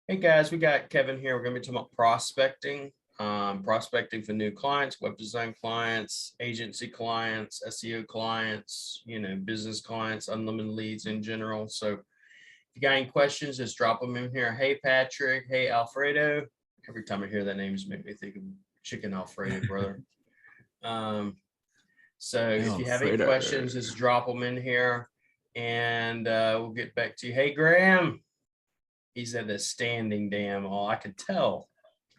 Hey guys, we got Kevin here. We're going to be talking about prospecting, prospecting for new clients, web design clients, agency clients, SEO clients, business clients, unlimited leads in general. So if you got any questions, just drop them in here. Hey, Patrick. Hey, Alfredo. Every time I hear that name, just make me think of chicken Alfredo, brother. So if you have any questions, just drop them in here and we'll get back to you. Hey, Graham. He's at the standing damn. Oh, I could tell.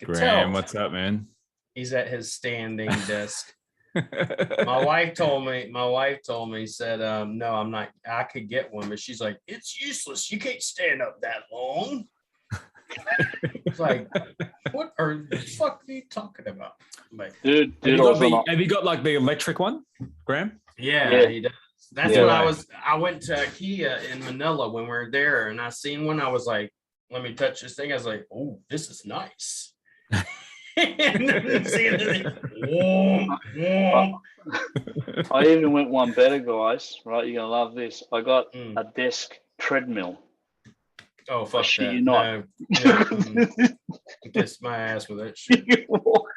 Graham, what's up, man? He's at his standing desk. My wife told me, said, no, I'm not. I could get one, but she's like, it's useless. You can't stand up that long. It's like, what the fuck are you talking about? Like, dude, have you got like the electric one, Graham? Yeah, he does. That's what I went to IKEA in Manila when we were there, and I seen one. I was like, let me touch this thing. I was like, oh, this is nice. And then I even went one better, guys. Right, you're gonna love this. I got a desk treadmill. Oh, fuck that! You're not. No. Kiss my ass with that shit. You walk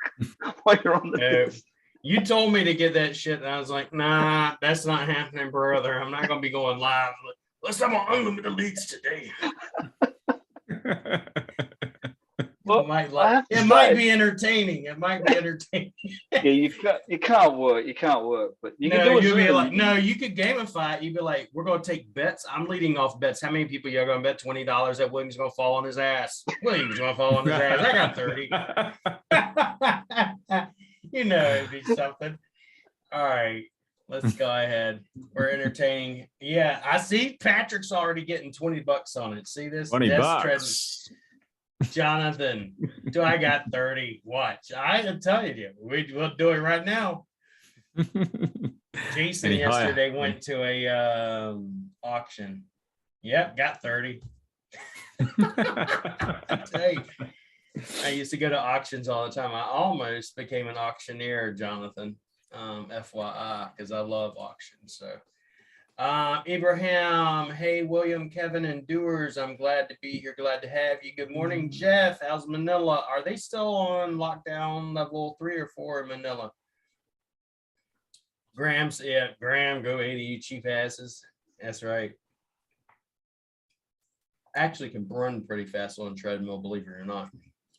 while you're on the desk. You told me to get that shit, and I was like, nah, that's not happening, brother. I'm not gonna be going live. Let's have unlimited leads today. Well, it might be entertaining. Yeah, you can't work, but you can do it. You'd be like, no, you could gamify it. You'd be like, we're gonna take bets. I'm leading off bets. How many people you're gonna bet $20 that William's gonna fall on his ass? William's gonna fall on his ass. I got 30. It'd be something. All right, let's go ahead. We're entertaining. Yeah, I see Patrick's already getting $20 on it. See this? $20. Jonathan, I got 30. Watch. I tell you, we'll do it right now. Jason yesterday went to a auction. Yep, got 30. I tell you, I used to go to auctions all the time. I almost became an auctioneer, Jonathan, FYI, because I love auctions. So Abraham, hey, William, Kevin, and Doers, I'm glad to be here. Glad to have you. Good morning, Jeff. How's Manila? Are they still on lockdown level 3 or 4 in Manila? Graham, go 80, you cheap asses. That's right. I actually can run pretty fast on a treadmill, believe it or not.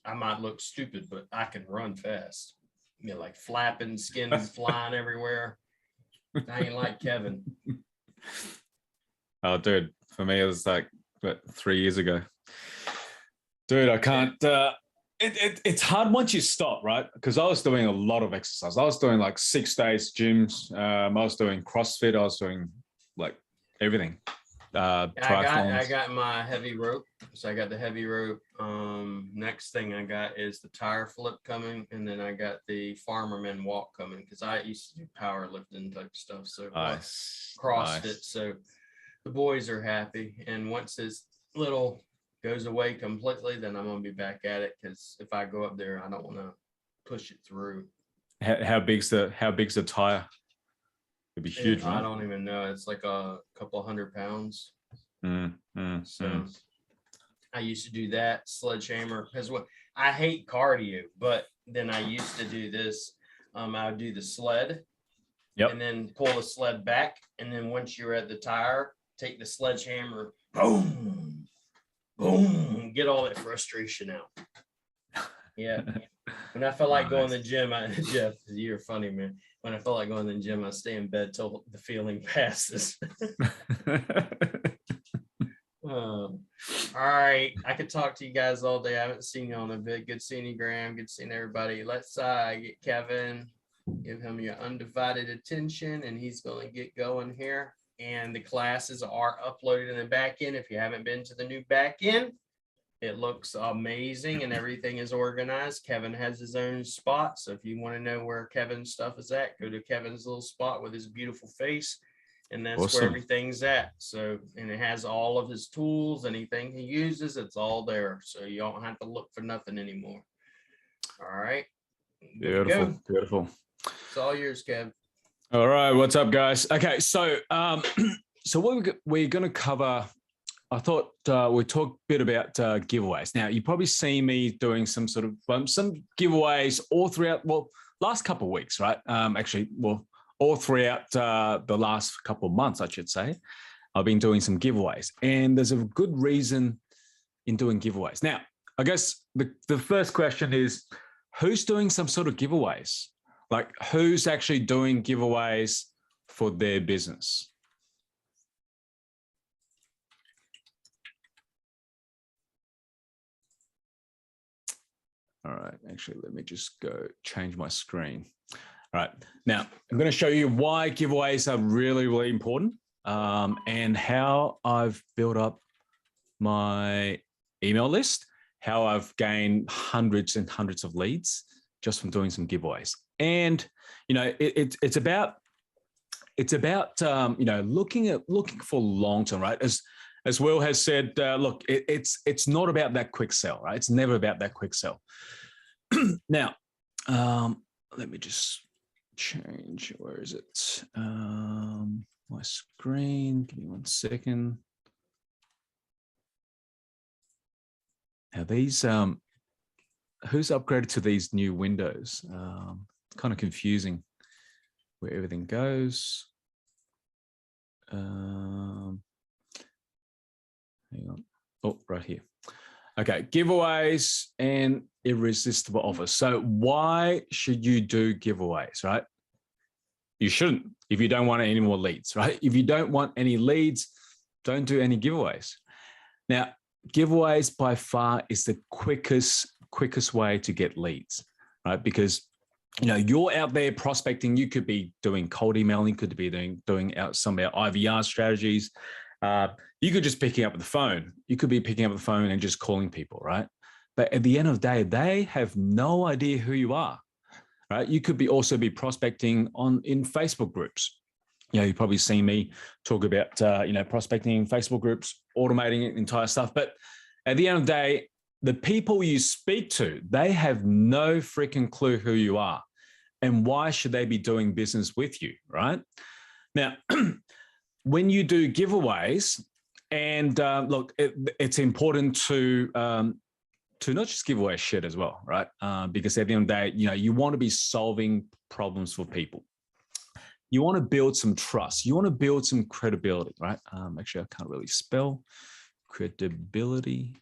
I might look stupid, but I can run fast. Like flapping, skin flying everywhere. I ain't like Kevin. Oh, dude, for me, it was like 3 years ago. Dude, I can't. It's hard once you stop, right? Because I was doing a lot of exercise. I was doing like 6 days gyms. I was doing CrossFit. I was doing like everything. I got my heavy rope. So I got the heavy rope. Next thing I got is the tire flip coming, and then I got the farmerman walk coming because I used to do powerlifting type stuff. So nice. CrossFit. Nice. So the boys are happy. And once this little goes away completely, then I'm gonna be back at it because if I go up there, I don't want to push it through. How big's the tire? It'd be huge, right? I don't even know. It's like a couple 100 pounds. So I used to do that sledgehammer because I hate cardio, but then I used to do this. I would do the sled, and then pull the sled back, and then once you're at the tire, take the sledgehammer, boom, boom, get all that frustration out. Yeah. When I felt like going to the gym, Jeff, you're funny, man. When I felt like going to the gym, I stay in bed till the feeling passes. All right, I could talk to you guys all day. I haven't seen you on a bit. Good seeing you, Graham. Good seeing everybody. Let's get Kevin, give him your undivided attention, and he's going to get going here. And the classes are uploaded in the back end. If you haven't been to the new back end, it looks amazing and everything is organized. Kevin has his own spot. So if you want to know where Kevin's stuff is at, go to Kevin's little spot with his beautiful face. And that's awesome. Where everything's at. So, and it has all of his tools, anything he uses, it's all there. So you don't have to look for nothing anymore. All right. Beautiful. Beautiful. It's all yours, Kev. All right. What's up, guys? Okay. So, so what we're going to cover I thought we talk a bit about giveaways. Now, you probably see me doing some sort of some giveaways all throughout, well, last couple of weeks, right? Actually, well, all throughout the last couple of months, I should say. I've been doing some giveaways, and there's a good reason in doing giveaways. Now, I guess the first question is, who's doing some sort of giveaways? Like, who's actually doing giveaways for their business? All right, actually, let me just go change my screen. All right, now I'm going to show you why giveaways are really, really important and how I've built up my email list, how I've gained hundreds and hundreds of leads just from doing some giveaways. And, you know, it's about you know, looking for long-term, right? As Will has said, look, it's not about that quick sell, right? It's never about that quick sell. Now, let me just change. Where is it? My screen. Give me 1 second. Now these, who's upgraded to these new windows? Kind of confusing where everything goes. Hang on. Oh, right here. Okay, giveaways and irresistible offers. So why should you do giveaways, right? You shouldn't if you don't want any more leads, right? If you don't want any leads, don't do any giveaways. Now, giveaways by far is the quickest way to get leads, right? Because, you know, you're out there prospecting. You could be doing cold emailing, could be doing out some of our IVR strategies. You could just picking up the phone. You could be picking up the phone and just calling people, right? But at the end of the day, they have no idea who you are, right? You could also be prospecting in Facebook groups. You know, you've probably seen me talk about, you know, prospecting in Facebook groups, automating entire stuff. But at the end of the day, the people you speak to, they have no freaking clue who you are. And why should they be doing business with you, right? Now, when you do giveaways, and look, it's important to not just give away shit as well, right? Because at the end of the day, you know, you want to be solving problems for people. You want to build some trust. You want to build some credibility, right? Actually, I can't really spell credibility.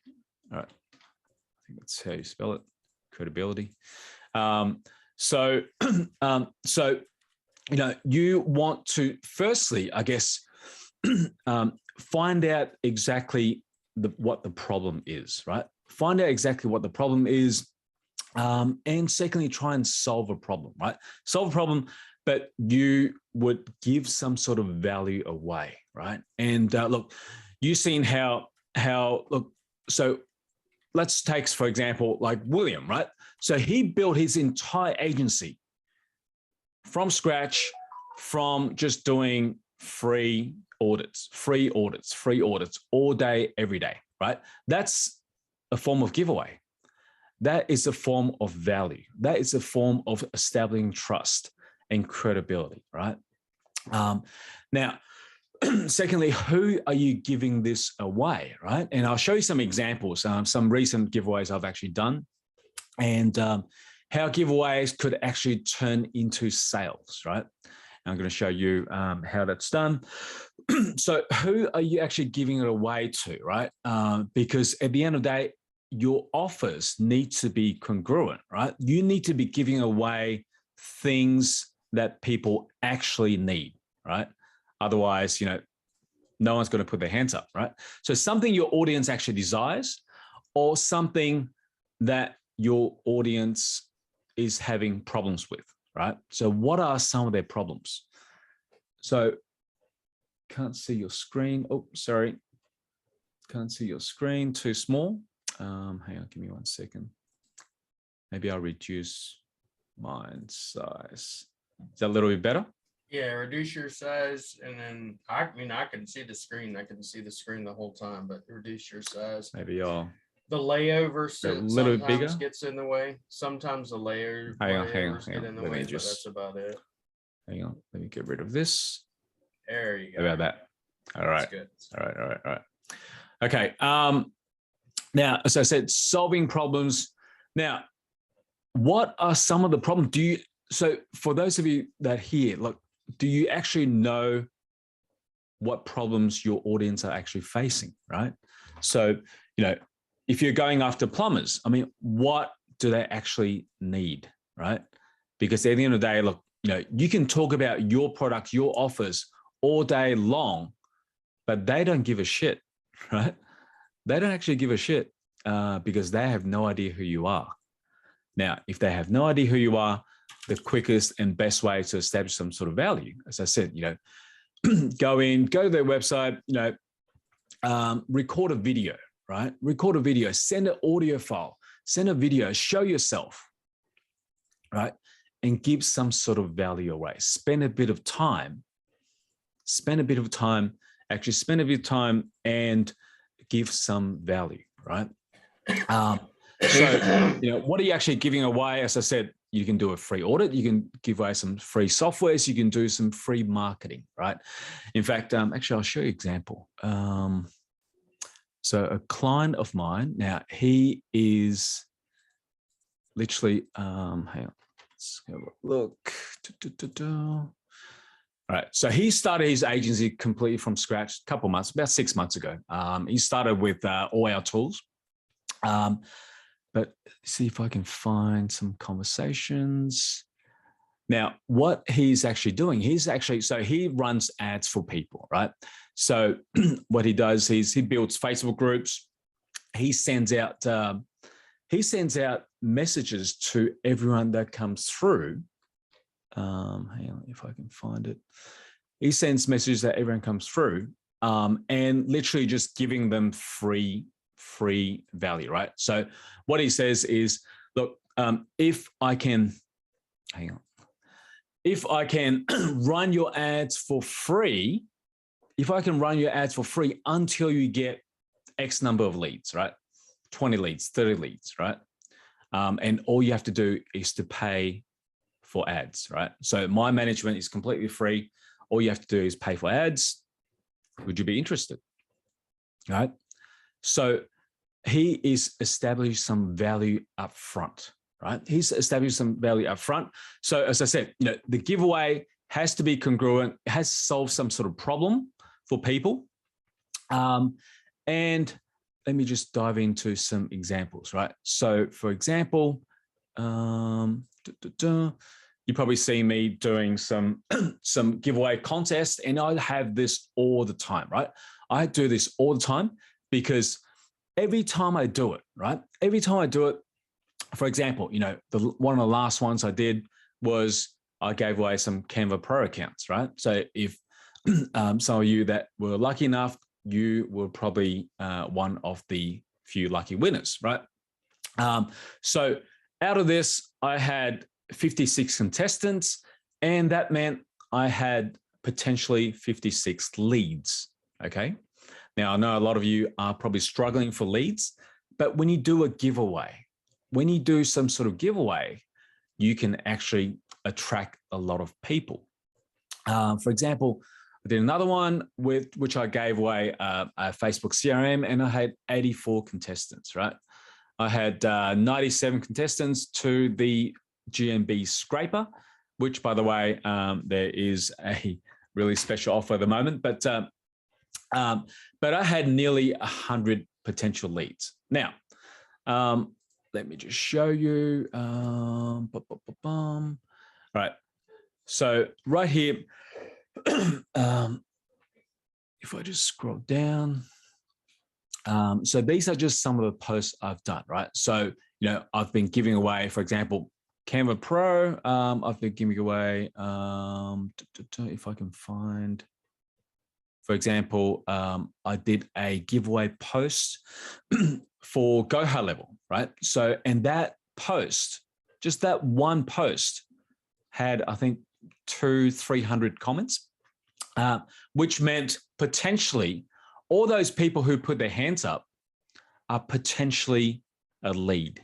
All right, I think that's how you spell it, credibility. So, you know, you want to firstly, I guess, find out exactly what the problem is, right? Find out exactly what the problem is. And secondly, try and solve a problem, right? Solve a problem, but you would give some sort of value away, right? And look, you've seen how look, so let's take, for example, like William, right? So he built his entire agency from scratch, from just doing free audits all day, every day, right? That's a form of giveaway. That is a form of value. That is a form of establishing trust and credibility, right? Now, secondly, who are you giving this away, right? And I'll show you some examples, some recent giveaways I've actually done, and how giveaways could actually turn into sales, right? And I'm going to show you how that's done. So who are you actually giving it away to, right? Because at the end of the day, your offers need to be congruent, right? You need to be giving away things that people actually need, right? Otherwise, you know, no one's going to put their hands up, right? So something your audience actually desires, or something that your audience is having problems with, right? So what are some of their problems? So can't see your screen. Oh, sorry. Can't see your screen, too small. Hang on, give me 1 second. Maybe I'll reduce mine size. Is that a little bit better? Yeah, reduce your size, and then I mean I can see the screen. I can see the screen the whole time, but reduce your size. Maybe I'll the layover a little bit bigger. Gets in the way. Sometimes the Hang on, get in the way, but that's about it. Hang on, let me get rid of this. There you go. How about that? All right. That's good. All right. Okay. Now, as I said, solving problems. Now, what are some of the problems? So for those of you that hear, look, do you actually know what problems your audience are actually facing, right? So, if you're going after plumbers, I mean, what do they actually need, right? Because at the end of the day, look, you can talk about your product, your offers all day long, but they don't give a shit, right? They don't actually give a shit because they have no idea who you are. Now, if they have no idea who you are, the quickest and best way to establish some sort of value, as I said, go to their website, record a video, right? Record a video, send an audio file, send a video, show yourself, right? And give some sort of value away. Spend a bit of time and give some value, right? What are you actually giving away? As I said, you can do a free audit. You can give away some free softwares. You can do some free marketing, right? In fact, actually, I'll show you an example. So a client of mine, now he is literally, hang on, let's have a look. All right, so he started his agency completely from scratch a couple of months, about 6 months ago. He started with all our tools. But see if I can find some conversations. Now, what he's actually doing, so he runs ads for people, right? So what he does is he builds Facebook groups. He sends out messages to everyone that comes through. Hang on, if I can find it. He sends messages that everyone comes through, and literally just giving them free value, right? So what he says is, look, if I can run your ads for free, until you get X number of leads, right? 20 leads, 30 leads, right? And all you have to do is to pay for ads, right? So my management is completely free. All you have to do is pay for ads. Would you be interested? Right? So he is established some value up front, right? He's established some value up front. So as I said, the giveaway has to be congruent, has to solve some sort of problem for people. And let me just dive into some examples, right? So for example, you probably see me doing some giveaway contests, and I have this all the time, right? I do this all the time because every time I do it, right? For example, one of the last ones I did was I gave away some Canva Pro accounts, right? So if some of you that were lucky enough, you were probably one of the few lucky winners, right? So out of this, I had 56 contestants, and that meant I had potentially 56 leads, okay? Now, I know a lot of you are probably struggling for leads, but when you do a giveaway, when you do some sort of giveaway, you can actually attract a lot of people. For example, I did another one with which I gave away a Facebook CRM, and I had 84 contestants, right? I had 97 contestants to the GMB scraper, which, by the way, there is a really special offer at the moment, but I had nearly 100 potential leads. Now, let me just show you. Right. So right here, if I just scroll down, so these are just some of the posts I've done, right? So, I've been giving away, for example, Canva Pro. I've been giving away, if I can find, for example, I did a giveaway post for Go High Level, right? So, and that post, just that one post had, I think, 200-300 comments, which meant potentially all those people who put their hands up are potentially a lead,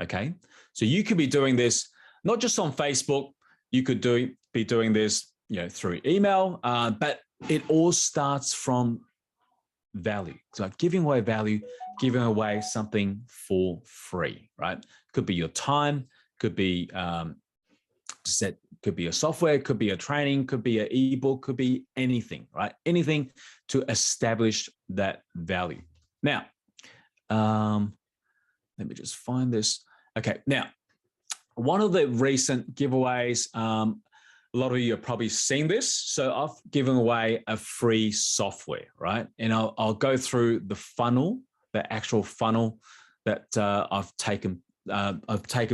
okay? So you could be doing this not just on Facebook, you could be doing this, through email, but it all starts from value. So giving away value, giving away something for free, right? Could be your time, could be could be a software, could be a training, could be an ebook, could be anything, right? Anything to establish that value. Now, let me just find this. Okay, now, one of the recent giveaways, a lot of you have probably seen this. So I've given away a free software, right? And I'll go through the funnel, the actual funnel that I've taken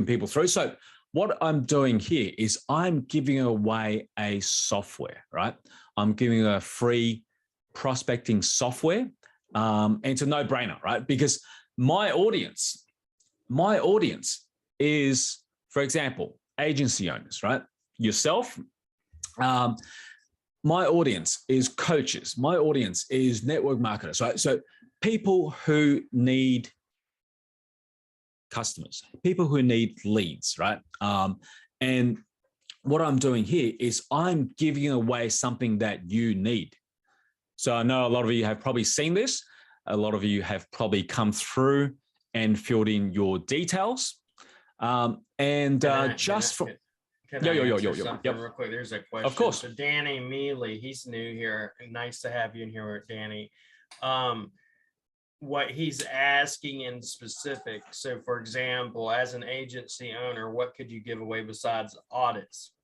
people through. So what I'm doing here is I'm giving away a software, right? I'm giving a free prospecting software, and it's a no-brainer, right? Because my audience is, for example, agency owners, right? Yourself. My audience is coaches. My audience is network marketers, right? So people who need customers, people who need leads, right? And what I'm doing here is I'm giving away something that you need. So I know a lot of you have probably seen this. A lot of you have probably come through and filled in your details. Just for Can I answer something yep. real quick? There's a question. Of course. So Danny Mealy, he's new here. Nice to have you in here, Danny. What he's asking in specific. So for example, as an agency owner, what could you give away besides audits?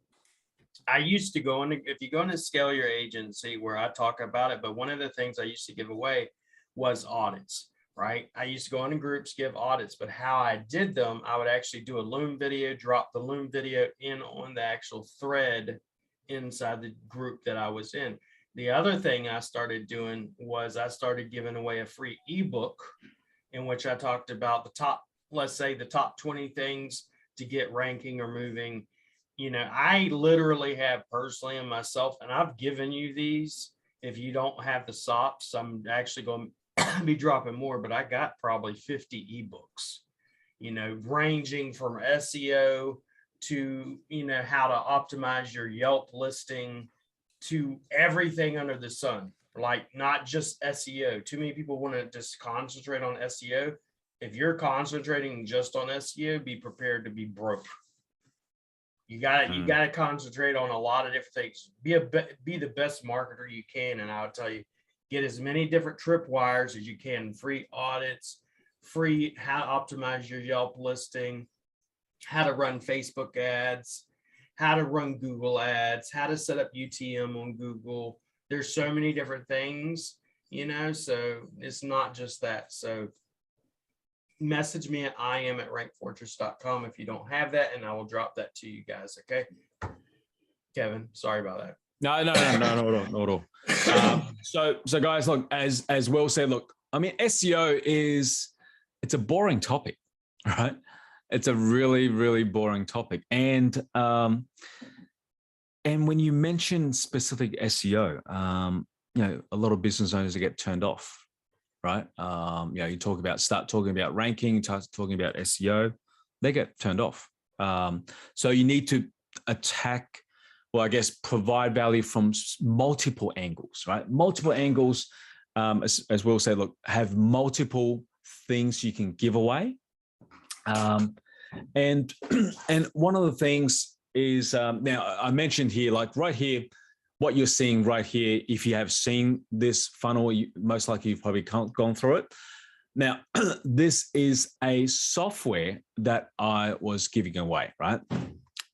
I used to go into, if you go into Scale Your Agency, where I talk about it, but one of the things I used to give away was audits, right? I used to go into groups, give audits, but how I did them, I would actually do a Loom video, drop the Loom video in on the actual thread inside the group that I was in. The other thing I started doing was I started giving away a free ebook in which I talked about the top, let's say the top 20 things to get ranking or moving. You know, I literally have personally and myself, and I've given you these. If you don't have the SOPs, I'm actually going to be dropping more, but I got probably 50 ebooks, you know, ranging from SEO to, you know, how to optimize your Yelp listing, to everything under the sun, like not just SEO. Too many people want to just concentrate on SEO. If you're concentrating just on SEO, be prepared to be broke. You got to concentrate on a lot of different things. Be the best marketer you can, and I'll tell you, get as many different tripwires as you can. Free audits, free how to optimize your Yelp listing, how to run Facebook ads, how to run Google ads, how to set up UTM on Google. There's so many different things, you know, so it's not just that. So message me at im@rankfortress.com if you don't have that, and I will drop that to you guys. Okay. Kevin, sorry about that. No, not at all. So guys, look, as Will said, look, I mean, SEO it's a boring topic, right? It's a really, really boring topic. And when you mention specific SEO, you know, a lot of business owners get turned off, right? You know, you start talking about ranking, start talking about SEO, they get turned off. So you need to attack, well, I guess, provide value from multiple angles, right? Multiple angles, as Will said, look, have multiple things you can give away. And one of the things is, now I mentioned here, like right here, what you're seeing right here, if you have seen this funnel, most likely you've probably gone through it. Now, this is a software that I was giving away, right?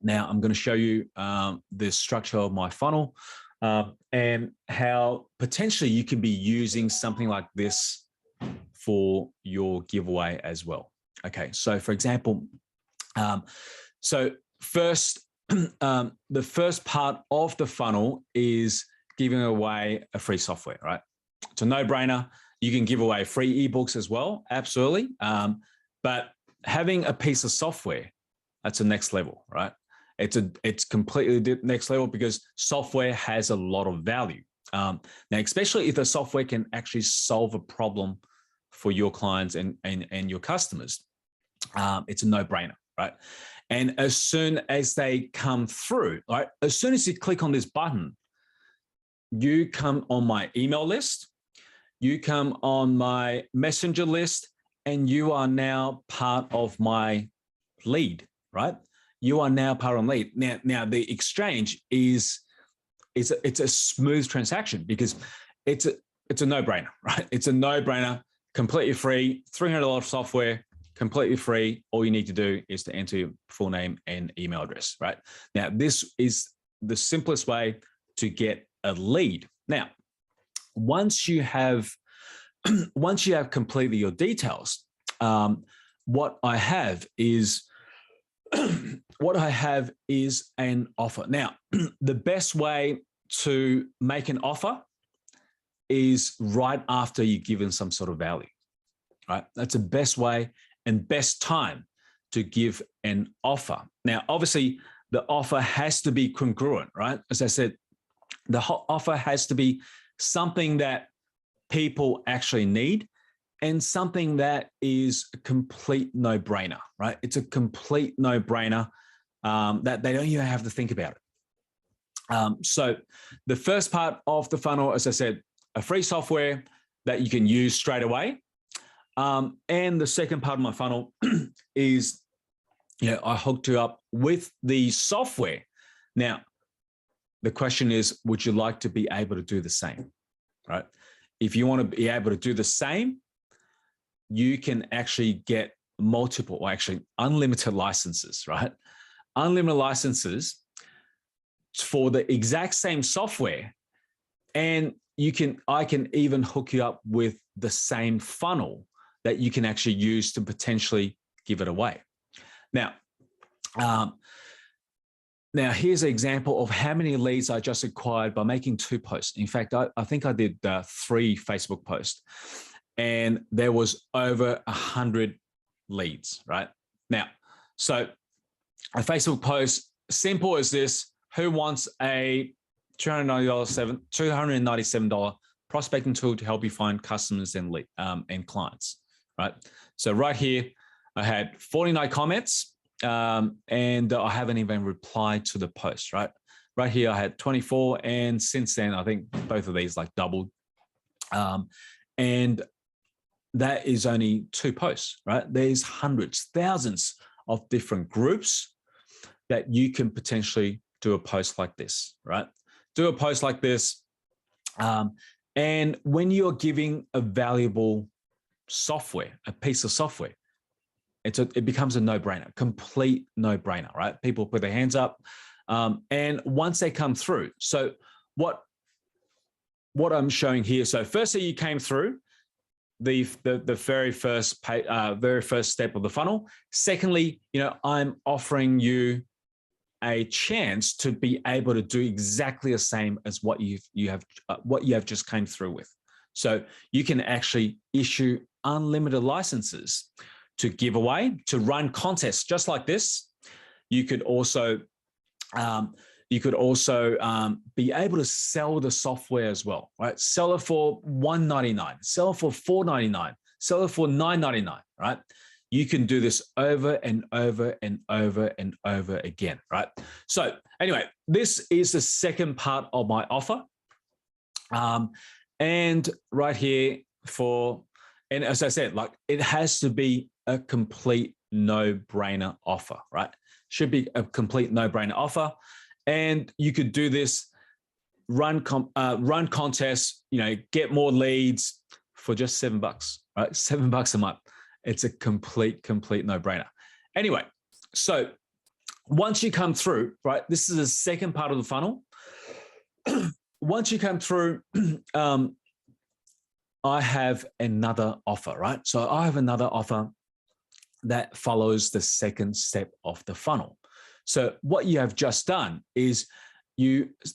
Now, I'm going to show you the structure of my funnel and how potentially you can be using something like this for your giveaway as well. Okay, so for example, the first part of the funnel is giving away a free software, right? It's a no-brainer. You can give away free ebooks as well, absolutely. But having a piece of software, that's a next level, right? It's completely next level because software has a lot of value. Now, especially if the software can actually solve a problem for your clients and your customers, it's a no-brainer, right? And as soon as they come through, right, as soon as you click on this button, you come on my email list. you come on my messenger list and you are now part of my lead, right? You are now part of lead. Now the exchange it's a smooth transaction because it's a no-brainer, right? It's a no-brainer, completely free, $300 software, completely free. All you need to do is to enter your full name and email address, right? Now, this is the simplest way to get a lead. Now, once you have completely your details, what I have is an offer. Now, the best way to make an offer is right after you've given some sort of value, right? That's the best way and best time to give an offer. Now, obviously, the offer has to be congruent, right? As I said, the offer has to be something that people actually need and something that is a complete no-brainer, right? It's a complete no-brainer that they don't even have to think about it. So the first part of the funnel, as I said, a free software that you can use straight away. And the second part of my funnel is, I hooked you up with the software. Now, the question is, would you like to be able to do the same, right? If you want to be able to do the same, you can actually get multiple, or actually unlimited licenses, right? Unlimited licenses for the exact same software. And I can even hook you up with the same funnel that you can actually use to potentially give it away. Now, here's an example of how many leads I just acquired by making 2 posts. In fact, I think I did 3 Facebook posts, and there was over 100 leads, right? Now, so a Facebook post, simple as this: who wants a $297 prospecting tool to help you find customers and clients, right? So right here, I had 49 comments, and I haven't even replied to the post, right? Right here, I had 24, and since then, I think both of these like doubled. And that is only 2 posts, right? There's hundreds, thousands of different groups that you can potentially do a post like this, right? Do a post like this. And when you're giving a valuable software, a piece of software, it becomes a no-brainer, complete no-brainer, right? People put their hands up, and once they come through. So what I'm showing here. So firstly, you came through the very first step of the funnel. Secondly, I'm offering you a chance to be able to do exactly the same as what you have just came through with. So you can actually issue unlimited licenses to give away, to run contests just like this. You could also be able to sell the software as well, right? Sell it for $199, sell it for $499, sell it for $999, right? You can do this over and over and over and over again, right? So anyway, this is the second part of my offer. And right here and as I said, like, it has to be a complete no-brainer offer, right? Should be a complete no-brainer offer. And you could do this, run contests, get more leads for just $7, right? $7 a month. It's a complete no-brainer. Anyway, so once you come through, right, this is the second part of the funnel. Once you come through, I have another offer, right? So I have another offer that follows the second step of the funnel. So what you have just done is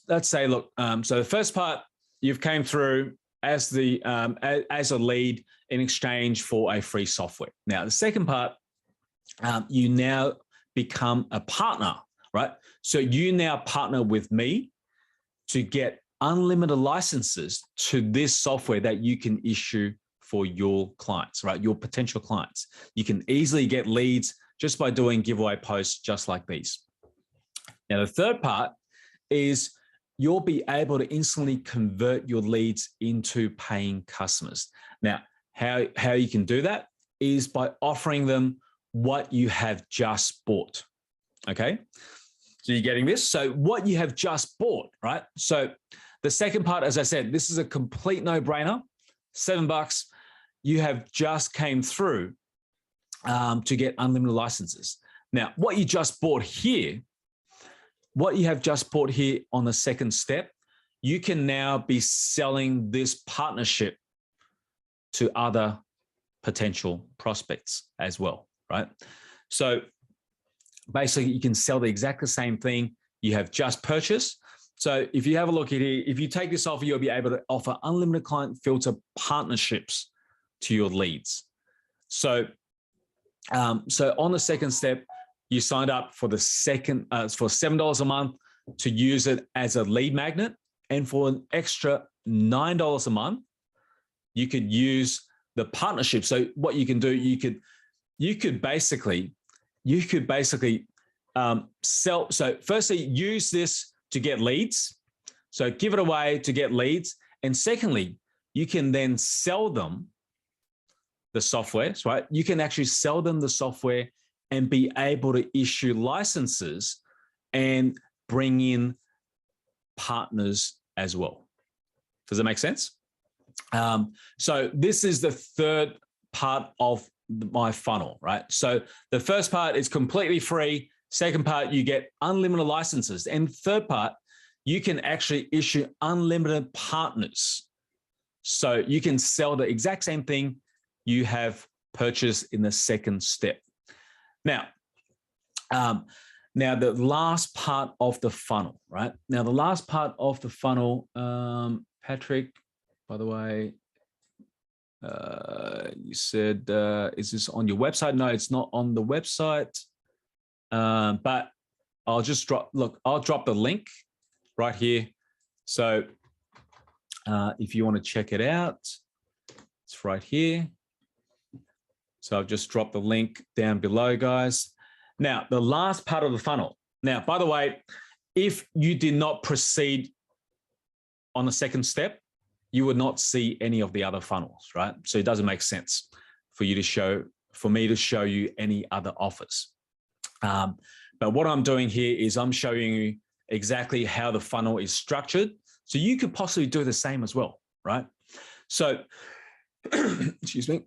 let's say, look, so the first part, you've came through as a lead in exchange for a free software. Now, the second part, you now become a partner, right? So you now partner with me to get unlimited licenses to this software that you can issue for your clients, right? Your potential clients. You can easily get leads just by doing giveaway posts just like these. Now, the third part is you'll be able to instantly convert your leads into paying customers. Now, how you can do that is by offering them what you have just bought. Okay. So you're getting this. So what you have just bought, right? So the second part, as I said, this is a complete no-brainer. $7. You have just came through to get unlimited licenses. Now, what you just bought here, what you have just bought here on the second step, you can now be selling this partnership to other potential prospects as well, right? So basically you can sell the exact same thing you have just purchased. So if you have a look at here, if you take this offer, you'll be able to offer unlimited client filter partnerships to your leads. So, so on the second step, you signed up for the second, for $7 a month to use it as a lead magnet. And for an extra $9 a month, you could use the partnership. So what you can do, you could basically sell. So firstly, use this to get leads. So give it away to get leads. And secondly, you can then sell them the software, right? You can actually sell them the software and be able to issue licenses and bring in partners as well. Does that make sense? So this is the third part of my funnel, right? So the first part is completely free. Second part, you get unlimited licenses. And third part, you can actually issue unlimited partners. So you can sell the exact same thing you have purchased in the second step. Now, the last part of the funnel, right? Now, the last part of the funnel, Patrick, by the way, you said, is this on your website? No, it's not on the website. But I'll just I'll drop the link right here. So if you want to check it out, it's right here. So I've just dropped the link down below, guys. Now, the last part of the funnel. Now, by the way, if you did not proceed on the second step, you would not see any of the other funnels, right? So it doesn't make sense for me to show you any other offers. But what I'm doing here is I'm showing you exactly how the funnel is structured. So you could possibly do the same as well, right? So, excuse me.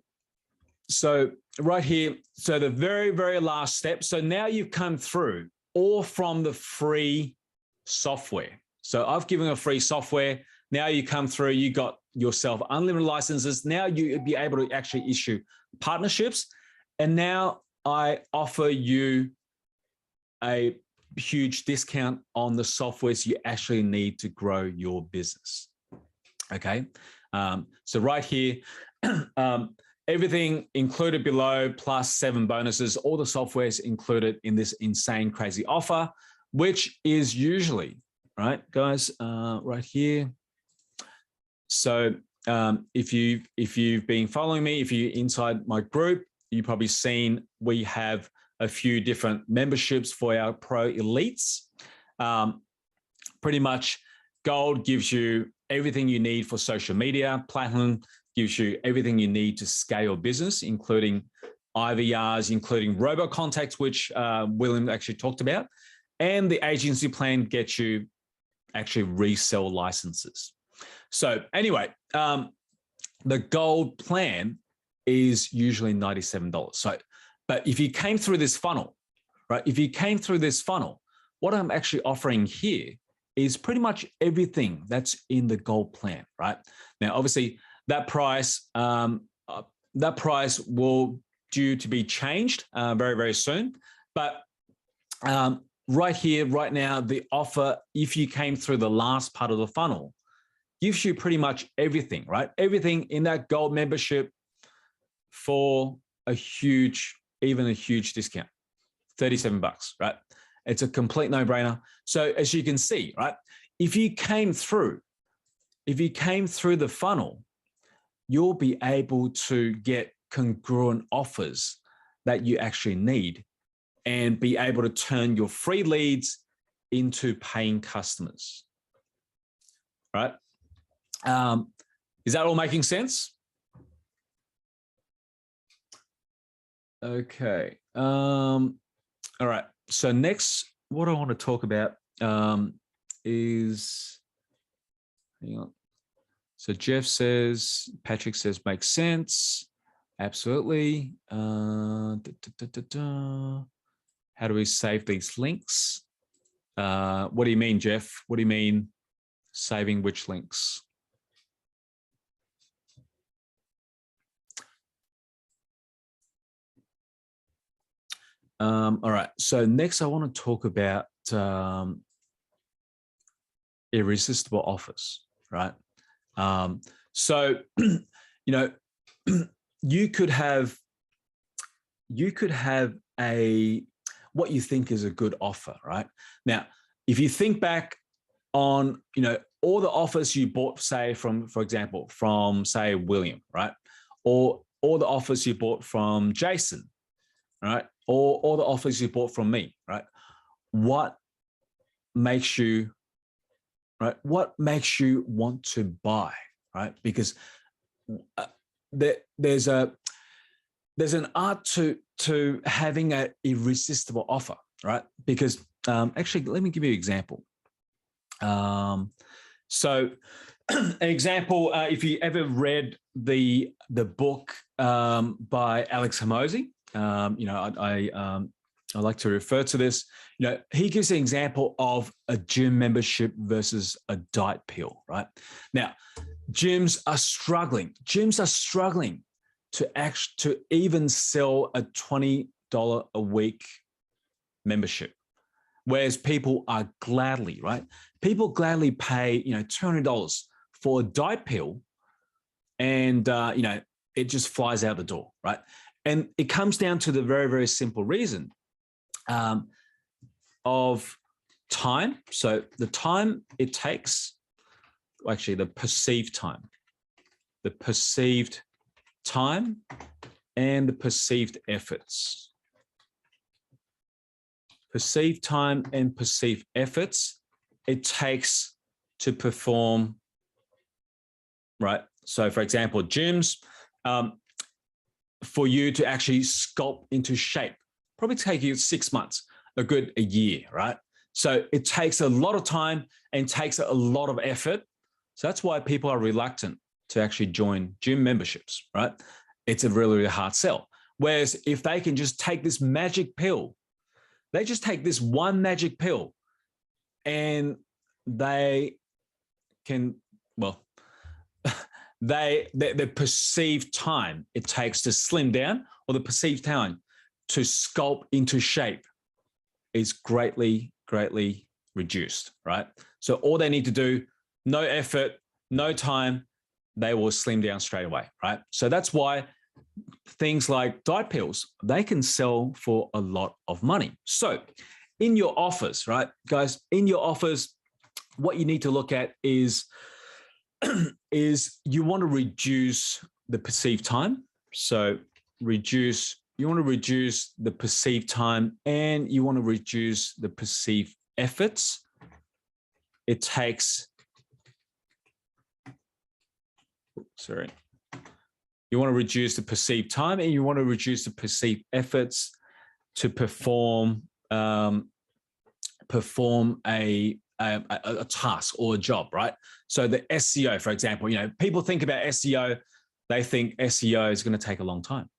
So right here, so the very, very last step. So now you've come through all from the free software. So I've given a free software. Now you come through, you got yourself unlimited licenses. Now you'll be able to actually issue partnerships. And now I offer you a huge discount on the softwares you actually need to grow your business. Okay. So right here, everything included below plus 7 bonuses, all the softwares included in this insane, crazy offer, which is usually, right, guys, right here. So if you've been following me, if you're inside my group, you've probably seen we have a few different memberships for our pro elites. Pretty much gold gives you everything you need for social media. Platinum gives you everything you need to scale your business, including IVRs, including robo contacts, which William actually talked about. And the agency plan gets you actually resell licenses. So anyway, the gold plan is usually $97. So, but if you came through this funnel, right? If you came through this funnel, what I'm actually offering here is pretty much everything that's in the gold plan, right? Now, obviously, that price will due to be changed very, very soon. But right here, right now, the offer, if you came through the last part of the funnel, gives you pretty much everything, right? Everything in that gold membership for a huge, even a huge discount, $37, right? It's a complete no-brainer. So as you can see, right, if you came through the funnel, you'll be able to get congruent offers that you actually need and be able to turn your free leads into paying customers. right? Is that all making sense? Okay. All right. So next, what I want to talk about is, hang on. So Jeff says, Patrick says, makes sense. Absolutely. How do we save these links? What do you mean, Jeff? What do you mean saving which links? All right. So next I want to talk about irresistible offers, right? So, you know, you could have a, what you think is a good offer, right? Now, if you think back on, you know, all the offers you bought, say from, for example, from say William, right? Or all the offers you bought from Jason, right? Or all the offers you bought from me, right? What makes you, right? What makes you want to buy, right? Because there's an art to having an irresistible offer, right? Because actually, let me give you an example. So an example, if you ever read the book by Alex Hormozi, you know, I like to refer to this. You know, he gives an example of a gym membership versus a diet pill, right? Now, gyms are struggling. Gyms are struggling to even sell a $20 a week membership, whereas people are gladly, right? People gladly pay, you know, $200 for a diet pill, and you know, it just flies out the door, right? And it comes down to the very, very simple reason of time. So the time it takes, actually the perceived time and the perceived efforts. Perceived time and perceived efforts it takes to perform, right? So for example, gyms, for you to actually sculpt into shape, probably take you 6 months, a year, right? So it takes a lot of time and takes a lot of effort. So that's why people are reluctant to actually join gym memberships, right? It's a really, really hard sell. Whereas if they can just take this magic pill, they just take this one magic pill and they can, well, the perceived time it takes to slim down, or the perceived time to sculpt into shape, is greatly, greatly reduced, right? So all they need to do, no effort, no time, they will slim down straight away, right? So that's why things like diet pills, they can sell for a lot of money. So in your offers, right, guys, in your offers, what you need to look at is you want to reduce the perceived time. So you want to reduce the perceived time, and you want to reduce the perceived efforts it takes. Sorry. You want to reduce the perceived time, and you want to reduce the perceived efforts to perform a task or a job, right? So the SEO, for example, you know, people think about SEO, they think SEO is going to take a long time.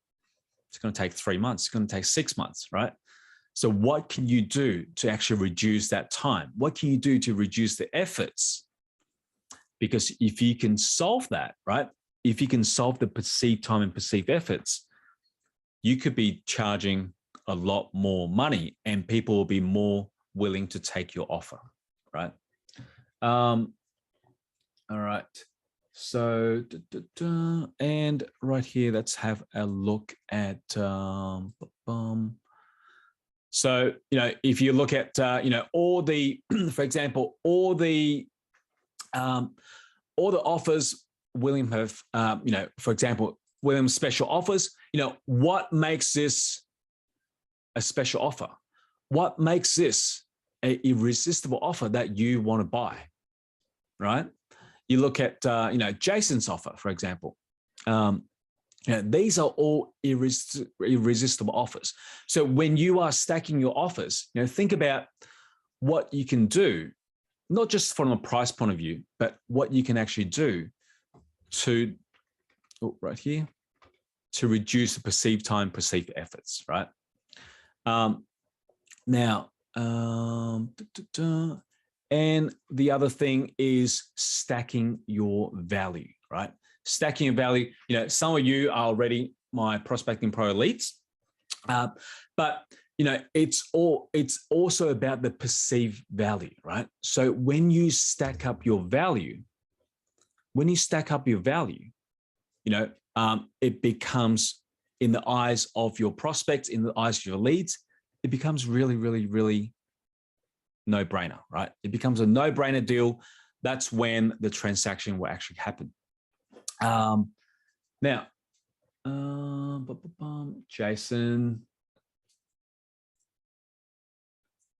It's going to take 3 months. It's going to take 6 months, right? So what can you do to actually reduce that time? What can you do to reduce the efforts? Because if you can solve that, right? If you can solve the perceived time and perceived efforts, you could be charging a lot more money and people will be more willing to take your offer, right? All right. So, and right here, let's have a look at, so, you know, if you look at, you know, all the, for example, all the offers William have, you know, for example, William's special offers, you know, what makes this a special offer? What makes this an irresistible offer that you want to buy, right? you look at, Jason's offer, for example. These are all irresistible offers. So when you are stacking your offers, think about what you can do, not just from a price point of view, but what you can actually do to, right here, to reduce the perceived time, perceived efforts, right? And the other thing is stacking your value, right? Stacking your value. Some of you are already my Prospecting Pro elites, but it's also about the perceived value, right? So when you stack up your value, it becomes, in the eyes of your prospects, in the eyes of your leads, it becomes really, really, really no-brainer, right? It becomes a no-brainer deal. That's when the transaction will actually happen. Now, Jason,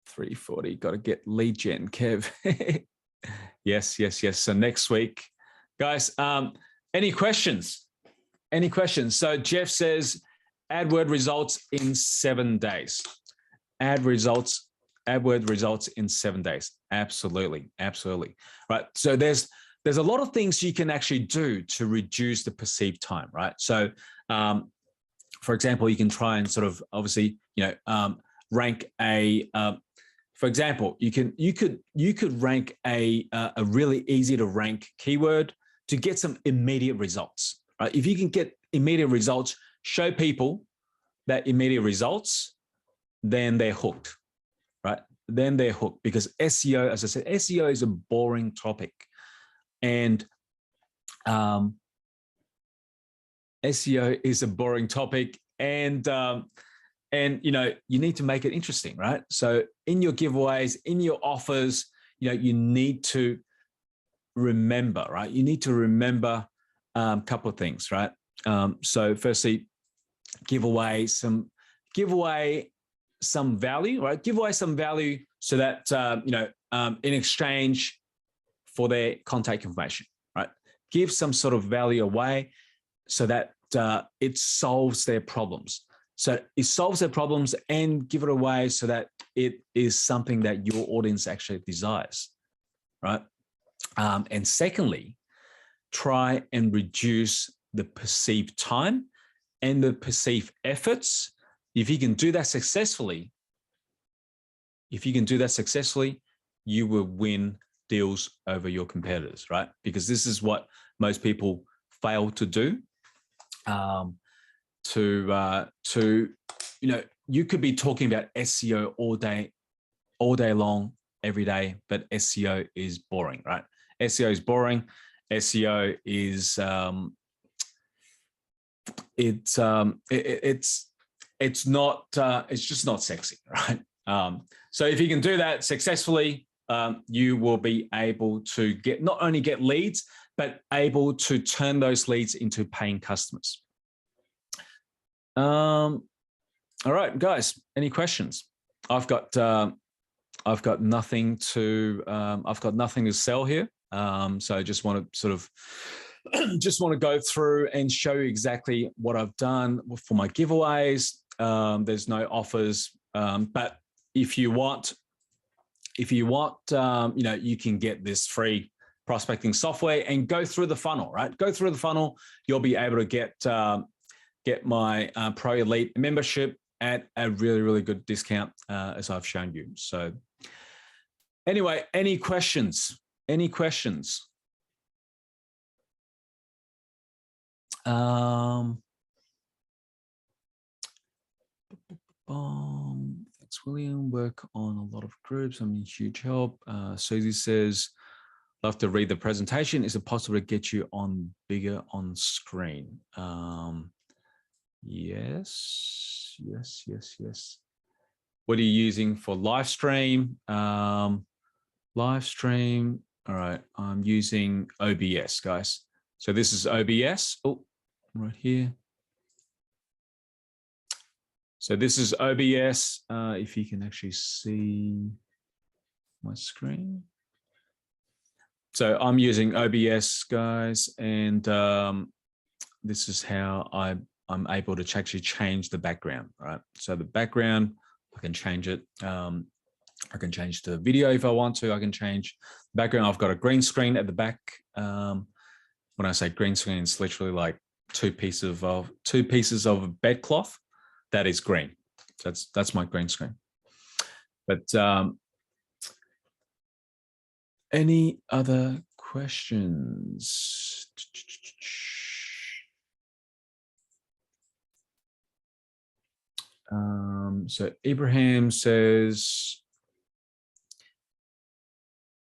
340, got to get lead gen, Kev. Yes. So next week, guys, any questions? So Jeff says, AdWord results in 7 days. AdWord results in 7 days. Absolutely. Right. So there's a lot of things you can actually do to reduce the perceived time, right? So, for example, you can try and sort of obviously, rank a. For example, you could rank a really easy to rank keyword to get some immediate results, right? If you can get immediate results, show people that immediate results, then they're hooked, right? Then they're hooked, because SEO, as I said, SEO is a boring topic, and SEO is a boring topic, and you need to make it interesting, right? So in your giveaways, in your offers, you need to remember, right? You need to remember a couple of things, right? So firstly, give away some value, right? Give away some value so that in exchange for their contact information, right? Give some sort of value away so that it solves their problems. So it solves their problems, and give it away so that it is something that your audience actually desires, right? And secondly, try and reduce the perceived time and the perceived efforts. If you can do that successfully, you will win deals over your competitors, right? Because this is what most people fail to do. You could be talking about SEO all day long, every day, but SEO is boring, right? SEO is boring. SEO is it's just not sexy, right? So if you can do that successfully, you will be able to not only get leads, but able to turn those leads into paying customers. All right, guys, any questions? I've got nothing to sell here. So I just want to sort of go through and show you exactly what I've done for my giveaways. There's no offers, but if you want, you can get this free prospecting software and go through the funnel, right? Go through the funnel. You'll be able to get my Pro Elite membership at a really, really good discount, as I've shown you. So anyway, any questions? Thanks, William. Work on a lot of groups. I mean, huge help. Susie says, love to read the presentation. Is it possible to get you on bigger on screen? Yes. What are you using for live stream? Live stream. All right. I'm using OBS, guys. So this is OBS. Oh, right here. So this is OBS. If you can actually see my screen. So I'm using OBS, guys, and this is how I'm able to actually change the background, right? So the background, I can change it. I can change the video if I want to. I can change the background. I've got a green screen at the back. When I say green screen, it's literally like two pieces of bedcloth that is green. That's my green screen. But any other questions? So Ibrahim says,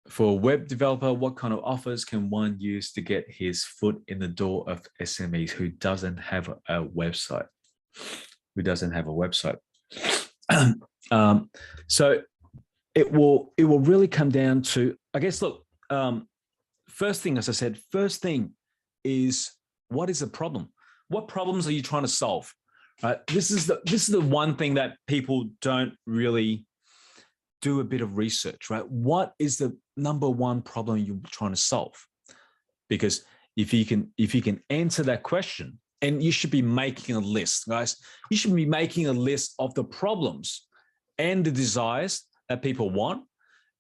for a web developer, what kind of offers can one use to get his foot in the door of SMEs who doesn't have a website? So it will really come down to, I guess, look, first thing, as I said, first thing is, what is the problem? What problems are you trying to solve? Right? This is the one thing that people don't really do a bit of research, right? What is the number one problem you're trying to solve? Because if you can answer that question, and you should be making a list, guys. You should be making a list of the problems and the desires that people want,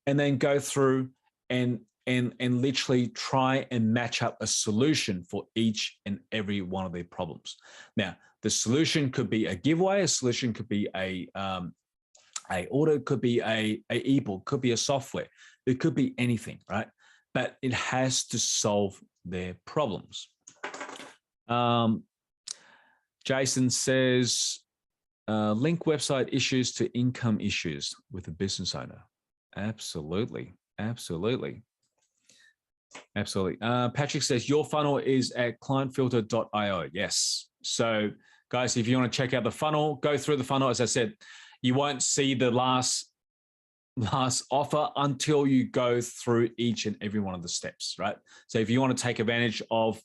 and then go through and literally try and match up a solution for each and every one of their problems. Now, the solution could be a giveaway, a solution could be a order, could be a ebook, could be a software, it could be anything, right? But it has to solve their problems. Jason says, link website issues to income issues with a business owner. Absolutely. Patrick says, your funnel is at clientfilter.io. Yes. So guys, if you want to check out the funnel, go through the funnel. As I said, you won't see the last offer until you go through each and every one of the steps, right? So if you want to take advantage of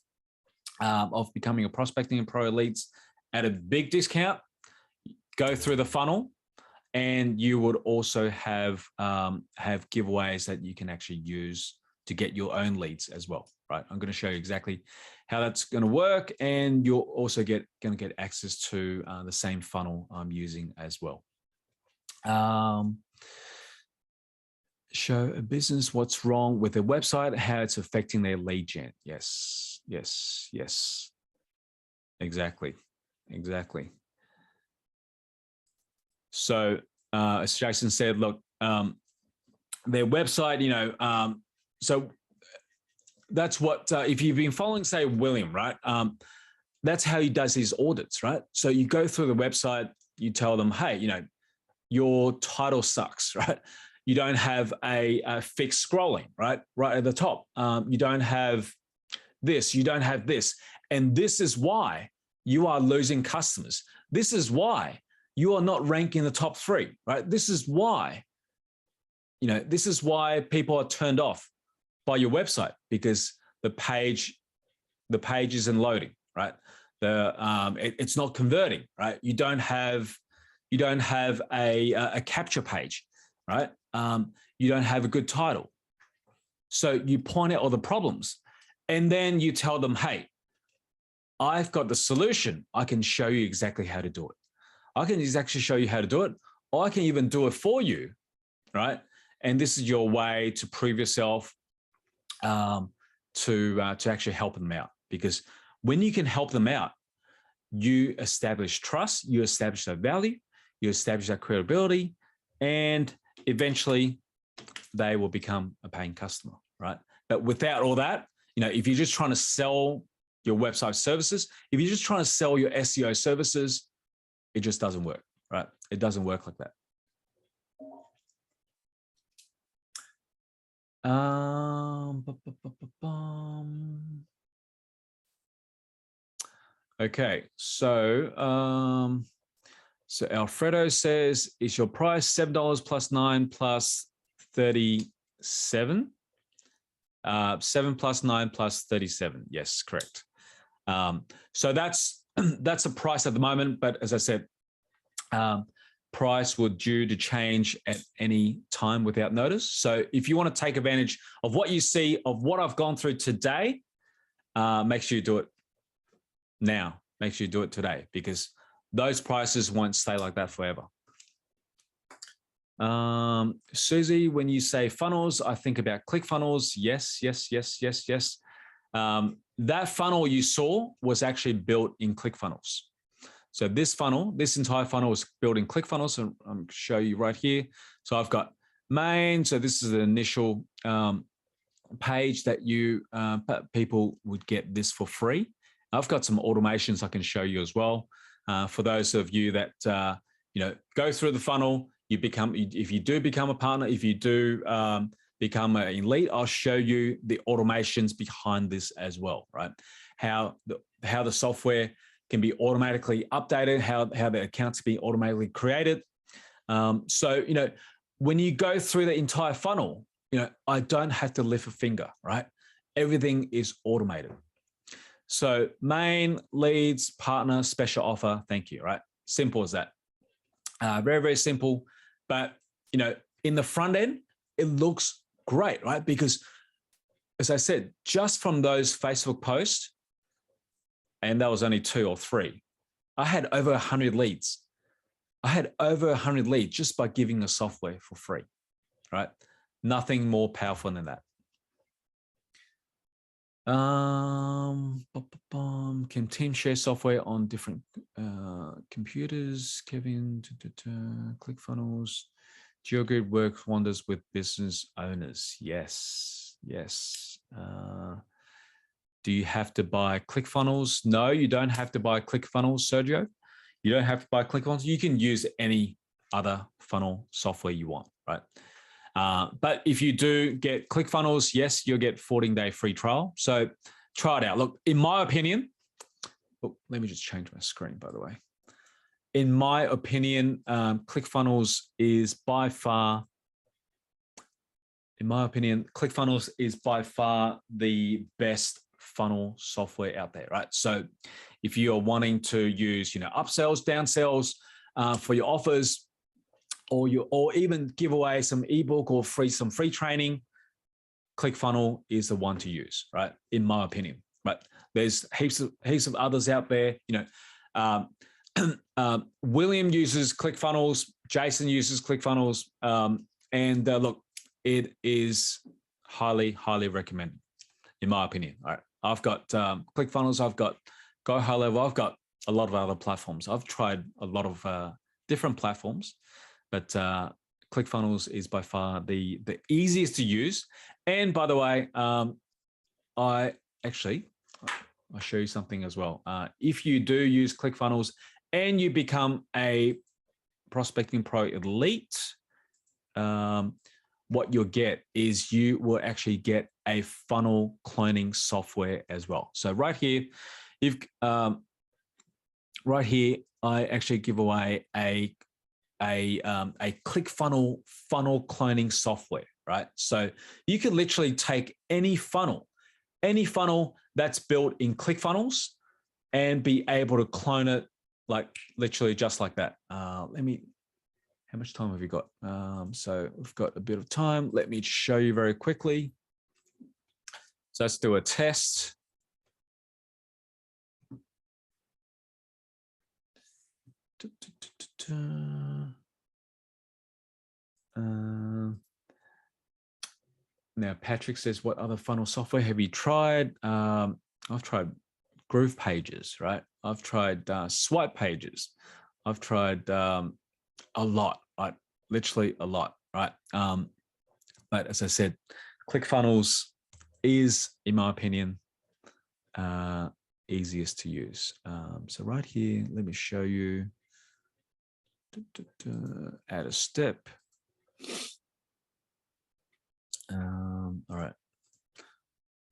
becoming a prospecting and pro leads at a big discount, go through the funnel, and you would also have giveaways that you can actually use to get your own leads as well, right? I'm going to show you exactly how that's going to work, and you're also going to get access to the same funnel I'm using as well. Show a business what's wrong with their website, how it's affecting their lead gen. Yes. Exactly. So as Jason said, look, their website, so that's what, if you've been following, say, William, right? That's how he does his audits, right? So you go through the website, you tell them, hey, your title sucks, right? You don't have a fixed scrolling, right? Right at the top. You don't have this, you don't have this. And this is why you are losing customers. This is why you are not ranking the top 3, right? This is why, this is why people are turned off by your website, because the page isn't loading, right? It's not converting, right? You don't have a capture page, right? You don't have a good title. So you point out all the problems, and then you tell them, hey, I've got the solution. I can show you exactly how to do it. I can actually show you how to do it, or I can even do it for you, right? And this is your way to prove yourself, to actually help them out. Because when you can help them out, you establish trust, you establish that value, you establish that credibility, and eventually they will become a paying customer, right? But without all that, if you're just trying to sell your website services, if you're just trying to sell your SEO services, it just doesn't work, right? It doesn't work like that. Okay, so Alfredo says, is your price $7 plus 9 plus 37? 7 plus 9 plus 37. Yes, correct. So that's a price at the moment. But as I said, price will due to change at any time without notice. So if you want to take advantage of what you see of what I've gone through today, make sure you do it now. Make sure you do it today, because those prices won't stay like that forever. Susie, when you say funnels, I think about ClickFunnels. Yes, yes, yes, yes, yes. That funnel you saw was actually built in ClickFunnels. So this funnel, this entire funnel was built in ClickFunnels, and I'm going to show you right here. So I've got main. So this is the initial page that you people would get this for free. I've got some automations I can show you as well. For those of you that go through the funnel, if you do become a partner, if you do become an elite, I'll show you the automations behind this as well, right? How the software can be automatically updated, how the accounts be automatically created. So when you go through the entire funnel, I don't have to lift a finger, right? Everything is automated. So main, leads, partner, special offer, thank you, right? Simple as that. Very, very simple. But, in the front end, it looks great, right? Because as I said, just from those Facebook posts, and that was only 2 or 3, I had over 100 leads. I had over 100 leads just by giving the software for free, right? Nothing more powerful than that. Can team share software on different computers? Kevin, ClickFunnels. GeoGrid works wonders with business owners. Yes, yes. Do you have to buy ClickFunnels? No, you don't have to buy ClickFunnels, Sergio. You don't have to buy ClickFunnels. You can use any other funnel software you want, right? But if you do get ClickFunnels, yes, you'll get 14-day free trial. So try it out. Look, in my opinion, let me just change my screen, by the way. In my opinion, ClickFunnels is by far, the best funnel software out there, right? So if you are wanting to use, upsells, downsells for your offers, or even give away some ebook or some free training, ClickFunnels is the one to use, right? In my opinion, right? There's heaps of others out there. William uses ClickFunnels, Jason uses ClickFunnels, and look, it is highly, highly recommended, in my opinion. All right, I've got ClickFunnels, I've got Go High Level, I've got a lot of other platforms. I've tried a lot of different platforms, but ClickFunnels is by far the easiest to use. And by the way, I'll show you something as well. If you do use ClickFunnels and you become a Prospecting Pro Elite, what you'll get is you will actually get a funnel cloning software as well. So right here, I actually give away a ClickFunnels funnel cloning software, right? So you can literally take any funnel that's built in ClickFunnels and be able to clone it, like literally just like that. How much time have you got? So we've got a bit of time. Let me show you very quickly. So let's do a test. Now Patrick says, what other funnel software have you tried? I've tried Groove Pages, right? I've tried Swipe Pages. I've tried a lot, right? Literally a lot, right? But as I said, ClickFunnels is, in my opinion, easiest to use. So right here, let me show you. Add a step. All right.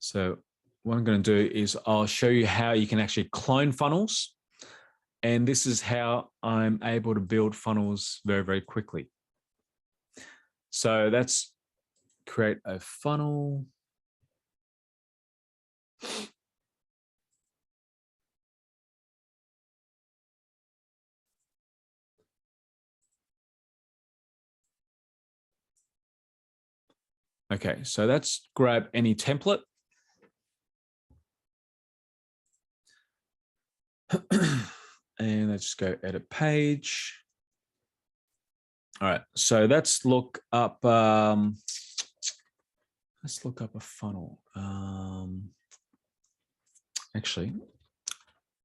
So what I'm going to do is I'll show you how you can actually clone funnels. And this is how I'm able to build funnels very, very quickly. So that's create a funnel. Okay, so let's grab any template. And let's go edit page. All right, so let's look up a funnel. Actually,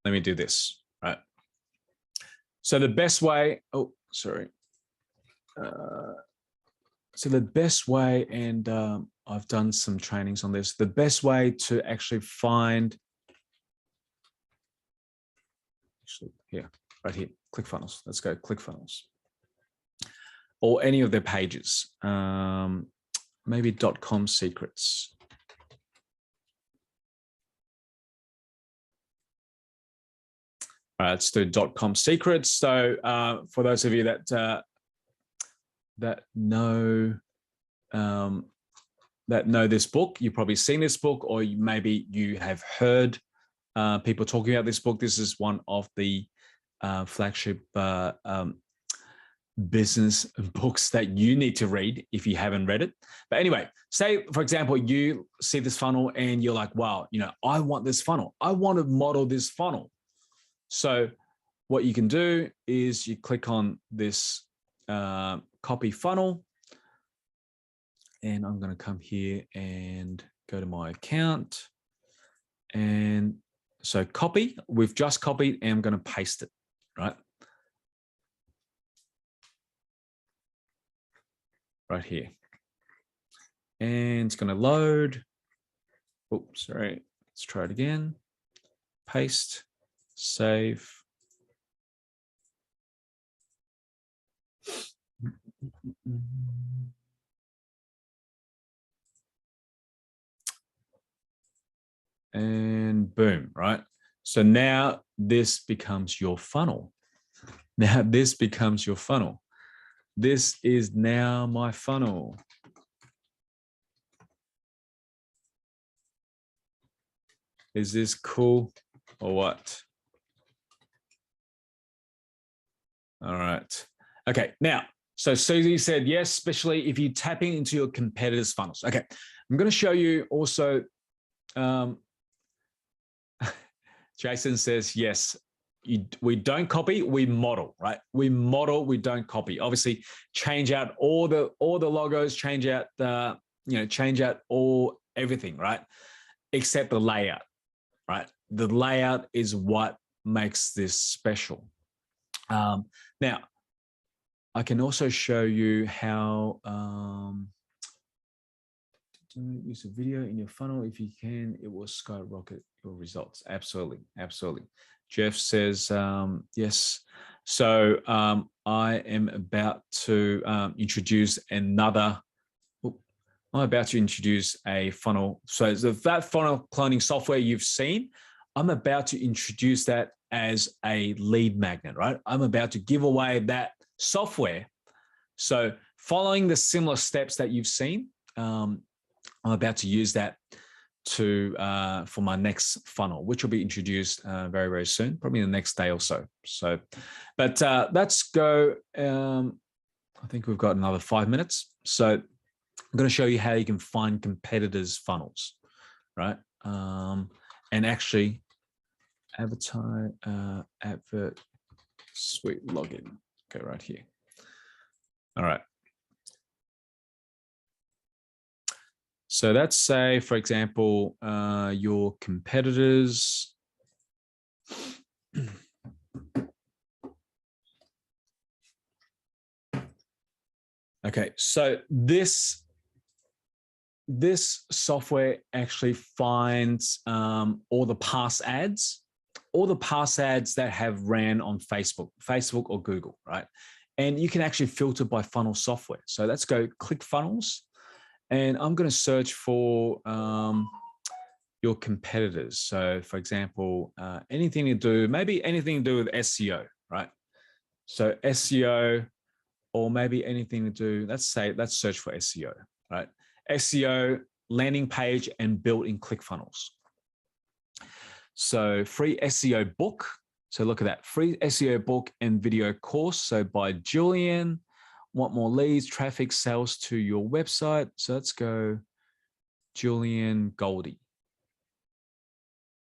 let me do this. All right. So the best way, so the best way, and I've done some trainings on this, the best way to actually find, here, right here, ClickFunnels. Let's go ClickFunnels. Or any of their pages, maybe .com secrets. All right, let's do .com secrets. So for those of you that know this book, you've probably seen this book, or maybe you have heard people talking about this book. This is one of the flagship business books that you need to read if you haven't read it. But anyway, say, for example, you see this funnel and you're like, wow, I want this funnel. I want to model this funnel. So what you can do is you click on this copy funnel, and I'm going to come here and go to my account. And so copy, we've just copied, and I'm going to paste it, right? Right here. And it's going to load. Oops, sorry. Let's try it again. Paste, save. And boom, right? So now this becomes your funnel. Now this becomes your funnel. This is now my funnel. Is this cool or what? All right. Okay, now, so Susie said yes, especially if you're tapping into your competitors' funnels. Okay, I'm going to show you also. Jason says yes. We don't copy, we model, right? We model, we don't copy. Obviously, change out all the logos, change out everything, right? Except the layout, right? The layout is what makes this special. Now, I can also show you how to use a video in your funnel. If you can, it will skyrocket your results. Absolutely, absolutely. Jeff says yes. So I am about to introduce another. I'm about to introduce a funnel. So that funnel cloning software you've seen, I'm about to introduce that as a lead magnet, right? I'm about to give away that software. So following the similar steps that you've seen, I'm about to use that for my next funnel, which will be introduced very, very soon, probably in the next day or so. But let's go. I think we've got another 5 minutes. So I'm going to show you how you can find competitors' funnels, right? And actually advertise, advert suite login. Okay, right here. All right. So let's say, for example, your competitors. Okay, so this software actually finds all the past ads that have ran on Facebook or Google, right? And you can actually filter by funnel software. So let's go ClickFunnels. And I'm going to search for your competitors. So for example, anything to do with SEO, right? So SEO, or maybe anything to do, let's search for SEO, right? SEO, landing page, and built in ClickFunnels. So free SEO book. So look at that, free SEO book and video course. So by Julian, want more leads, traffic, sales to your website. So let's go Julian Goldie.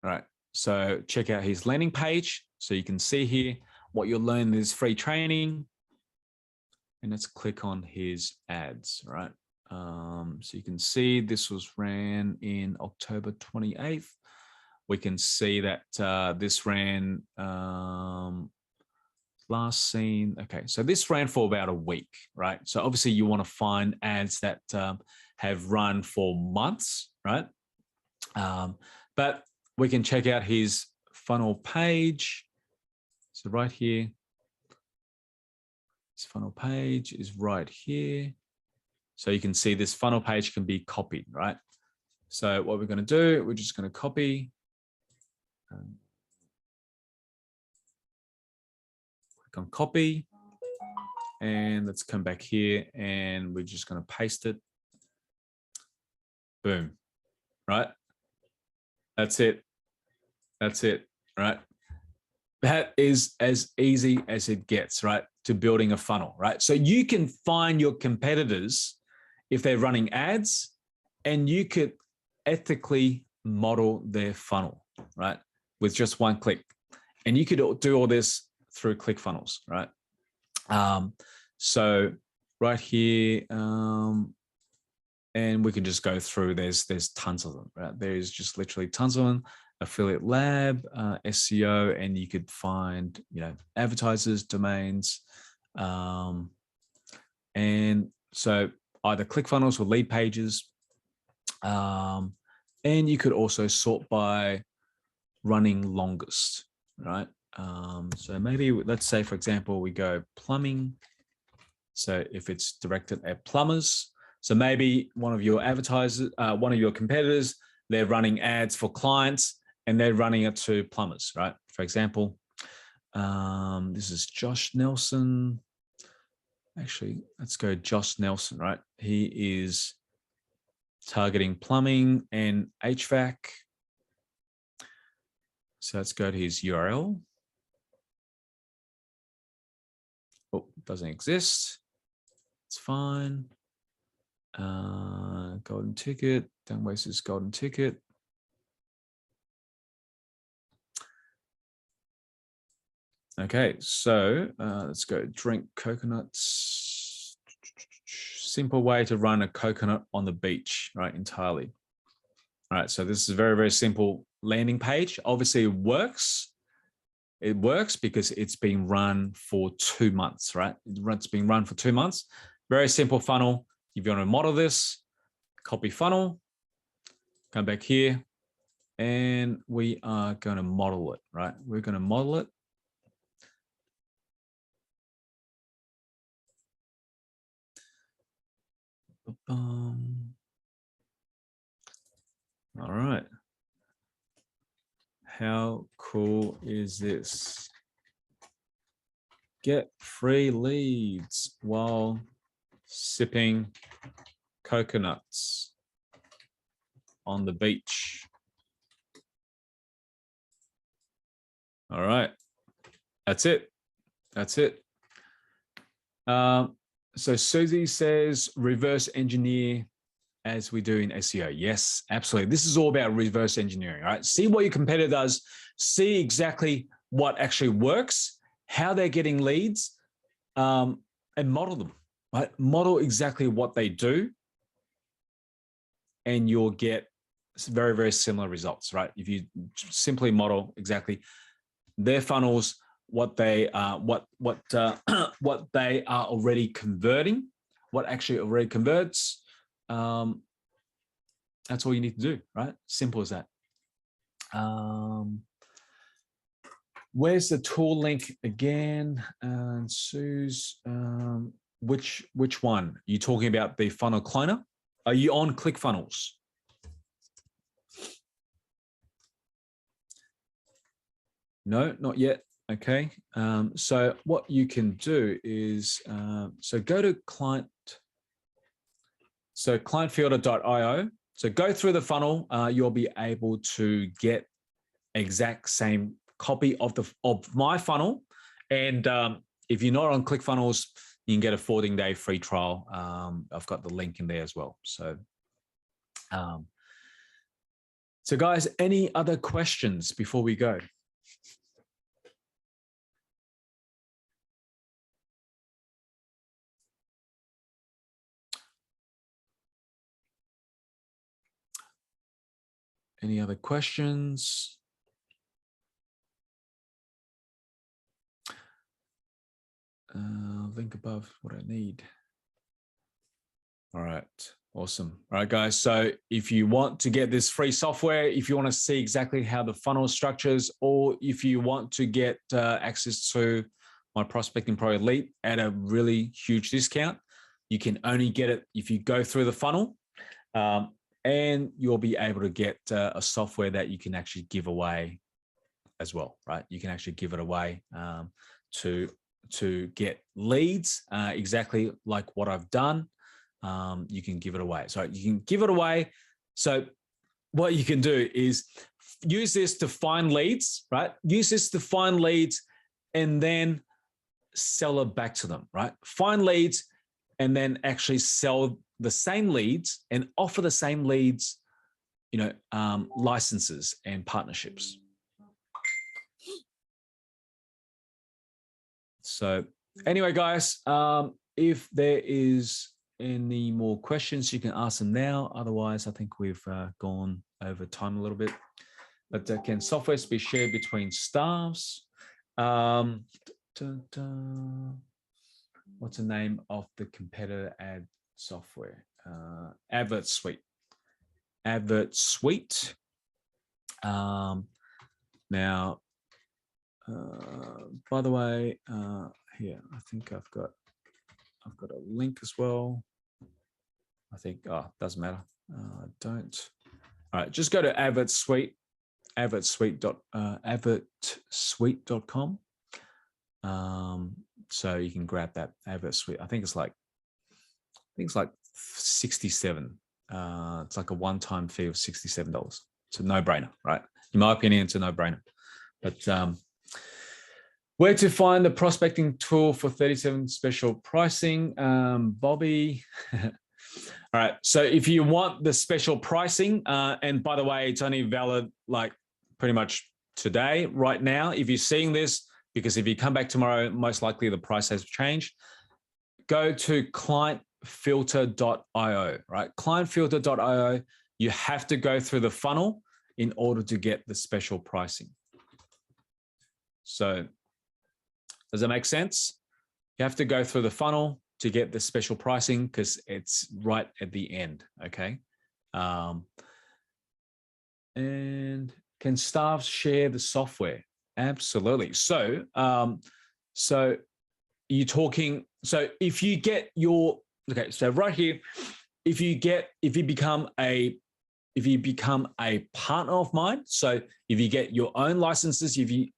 All right. So check out his landing page. So you can see here what you'll learn in this free training. And let's click on his ads, right? So you can see this was ran in October 28th. We can see that this ran last seen. Okay, so this ran for about a week, right? So obviously you want to find ads that have run for months, right? But we can check out his funnel page. So right here, his funnel page is right here. So you can see this funnel page can be copied, right? So what we're going to do, we're just going to copy. Click on copy. And let's come back here and we're just going to paste it. Boom. Right? That's it. That's it. Right? That is as easy as it gets, right? To building a funnel, right? So you can find your competitors if they're running ads, and you could ethically model their funnel, right? With just one click. And you could do all this through ClickFunnels, right? So right here, and we can just go through, there's tons of them, right? There's just literally tons of them. Affiliate Lab, SEO, and you could find, advertisers, domains, and so either ClickFunnels or lead pages, and you could also sort by running longest, right? So maybe let's say, for example, we go plumbing. So if it's directed at plumbers, so maybe one of your advertisers, one of your competitors, they're running ads for clients and they're running it to plumbers, right? For example, this is Josh Nelson. Actually, let's go Josh Nelson, right? He is targeting plumbing and HVAC. So let's go to his URL. Oh, doesn't exist. It's fine. Golden ticket. Don't waste this golden ticket. Okay, so let's go drink coconuts. Simple way to run a coconut on the beach, right? Entirely. All right, so this is a very, very simple landing page. Obviously it works. It works because it's been run for 2 months, right? It's been run for 2 months. Very simple funnel. If you want to model this, copy funnel, come back here, and we are going to model it, right? We're going to model it. All right. How cool is this? Get free leads while sipping coconuts on the beach. All right. That's it. That's it. So Susie says reverse engineer as we do in SEO. Yes, absolutely. This is all about reverse engineering, right? See what your competitor does, see exactly what actually works, how they're getting leads, and model them, right? Model exactly what they do, and you'll get very, very similar results, right? If you simply model exactly their funnels, what they what they are already converting, what actually already converts. That's all you need to do, right? Simple as that. Where's the tool link again? And Suze, which one? Are you talking about the funnel cloner? Are you on ClickFunnels? No, not yet. Okay. So what you can do is, so go to client. So clientfielder.io. So go through the funnel. You'll be able to get exact same copy of my funnel, and if you're not on ClickFunnels, you can get a 14-day free trial. I've got the link in there as well. So, so guys, any other questions before we go? Any other questions? Link above what I need. All right, awesome. All right, guys. So if you want to get this free software, if you want to see exactly how the funnel structures, or if you want to get access to my Prospecting Pro Elite at a really huge discount, you can only get it if you go through the funnel. And you'll be able to get a software that you can actually give away as well, right? You can actually give it away to get leads, exactly like what I've done. You can give it away. So you can give it away. So what you can do is use this to find leads, right? Use this to find leads and then sell it back to them, right? Find leads and then actually sell the same leads and offer the same leads, licenses and partnerships. So anyway, guys, if there is any more questions, you can ask them now. Otherwise, I think we've gone over time a little bit. But can software be shared between staffs? What's the name of the competitor ad software? Advert Suite. Advert Suite. Now, by the way, here I think I've got a link as well. I think doesn't matter. Don't. All right, just go to Advert Suite, advertsuite.com. So you can grab that Advert Suite. I think it's like 67. It's like a one-time fee of $67. It's a no-brainer, right? In my opinion, it's a no-brainer. But where to find the prospecting tool for 37 special pricing, Bobby? All right. So if you want the special pricing, and by the way, it's only valid like pretty much today, right now, if you're seeing this, because if you come back tomorrow, most likely the price has changed. Go to clientfilter.io, right? Clientfilter.io, you have to go through the funnel in order to get the special pricing. So does that make sense? You have to go through the funnel to get the special pricing because it's right at the end, okay? And can staff share the software? Absolutely. So, so you're talking, so if you get your, okay, so right here, if you become a partner of mine, so if you get your own licenses, if you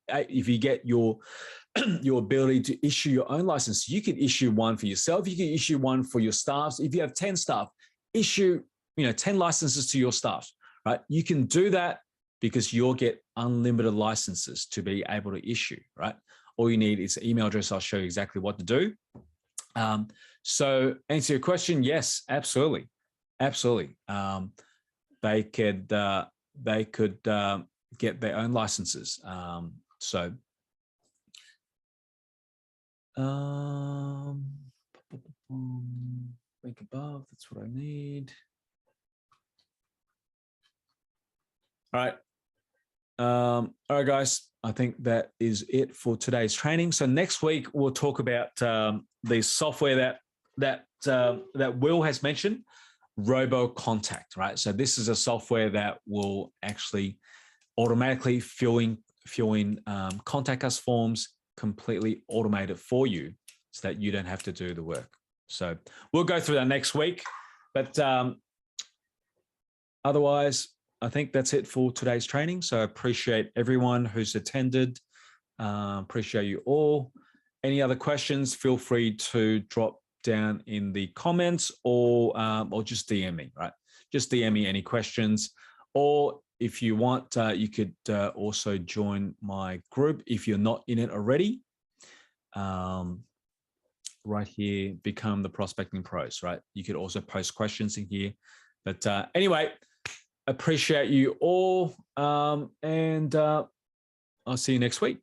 get your ability to issue your own license, you can issue one for yourself, you can issue one for your staff. If you have 10 staff, issue 10 licenses to your staff, right? You can do that because you'll get unlimited licenses to be able to issue, right? All you need is an email address. I'll show you exactly what to do. So answer your question, yes, absolutely. Absolutely. They could get their own licenses. Link above, that's what I need. All right. All right, guys, I think that is it for today's training. So next week, we'll talk about the software that Will has mentioned, RoboContact, right? So this is a software that will actually automatically fill in contact us forms, completely automated for you so that you don't have to do the work. So we'll go through that next week. But otherwise, I think that's it for today's training. So I appreciate everyone who's attended. Appreciate you all. Any other questions, feel free to drop down in the comments or just DM me, right? Just DM me any questions. Or if you want, you could also join my group if you're not in it already. right here, become the prospecting pros, right? You could also post questions in here. But anyway, appreciate you all. And I'll see you next week.